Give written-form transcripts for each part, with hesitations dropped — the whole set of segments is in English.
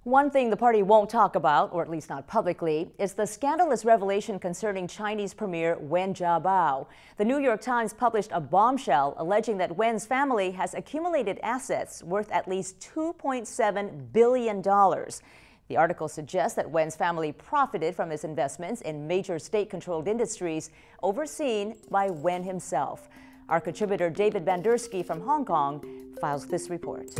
One thing the party won't talk about, or at least not publicly, is the scandalous revelation concerning Chinese Premier Wen Jiabao. The New York Times published a bombshell alleging that Wen's family has accumulated assets worth at least $2.7 billion. The article suggests that Wen's family profited from his investments in major state-controlled industries overseen by Wen himself. Our contributor David Bandurski from Hong Kong files this report.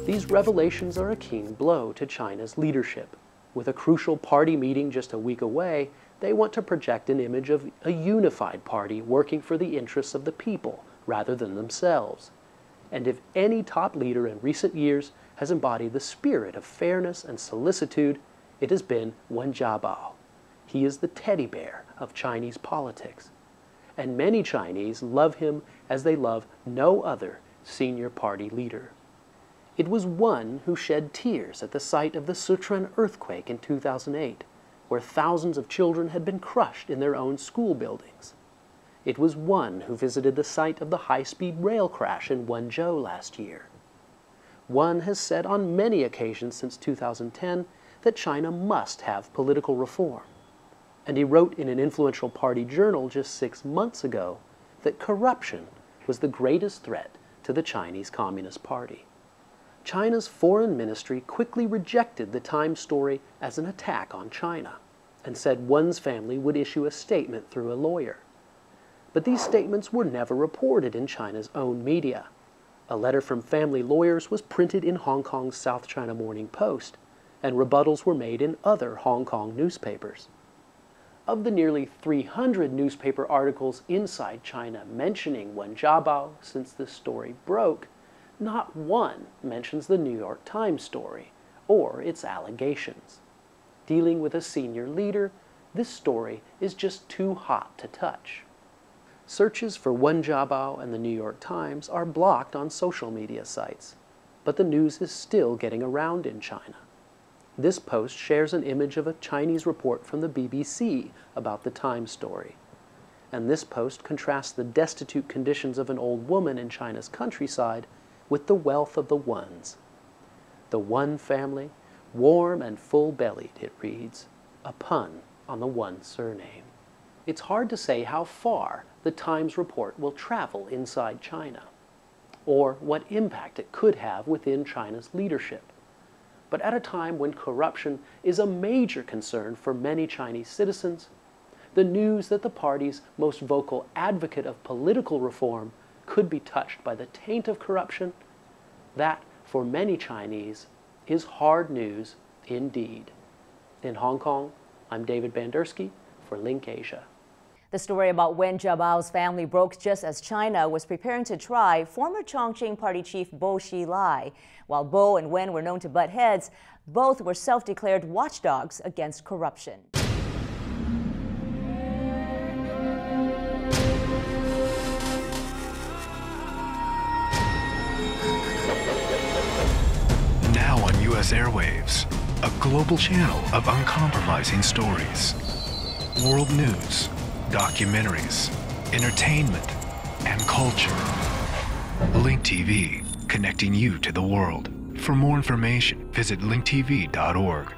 These revelations are a keen blow to China's leadership. With a crucial party meeting just a week away, they want to project an image of a unified party working for the interests of the people rather than themselves. And if any top leader in recent years has embodied the spirit of fairness and solicitude, it has been Wen Jiabao. He is the teddy bear of Chinese politics. And many Chinese love him as they love no other senior party leader. It was one who shed tears at the site of the Sichuan earthquake in 2008, where thousands of children had been crushed in their own school buildings. It was one who visited the site of the high-speed rail crash in Wenzhou last year. One has said on many occasions since 2010 that China must have political reform. And he wrote in an influential party journal just 6 months ago that corruption was the greatest threat to the Chinese Communist Party. China's foreign ministry quickly rejected the Times story as an attack on China and said Wen's family would issue a statement through a lawyer. But these statements were never reported in China's own media. A letter from family lawyers was printed in Hong Kong's South China Morning Post, and rebuttals were made in other Hong Kong newspapers. Of the nearly 300 newspaper articles inside China mentioning Wen Jiabao since this story broke, not one mentions the New York Times story or its allegations. Dealing with a senior leader, this story is just too hot to touch. Searches for Wen Jiabao and the New York Times are blocked on social media sites, but the news is still getting around in China. This post shares an image of a Chinese report from the BBC about the Times story. And this post contrasts the destitute conditions of an old woman in China's countryside with the wealth of the Wens. The Wen family, warm and full-bellied, it reads, a pun on the Wen surname. It's hard to say how far the Times report will travel inside China, or what impact it could have within China's leadership. But at a time when corruption is a major concern for many Chinese citizens, the news that the party's most vocal advocate of political reform could be touched by the taint of corruption, that, for many Chinese, is hard news indeed. In Hong Kong, I'm David Bandurski for LinkAsia. The story about Wen Jiabao's family broke just as China was preparing to try former Chongqing Party chief Bo Xilai. While Bo and Wen were known to butt heads, both were self-declared watchdogs against corruption. Now on U.S. airwaves, a global channel of uncompromising stories. World news, documentaries, entertainment, and culture. Link TV, connecting you to the world. For more information, visit linktv.org.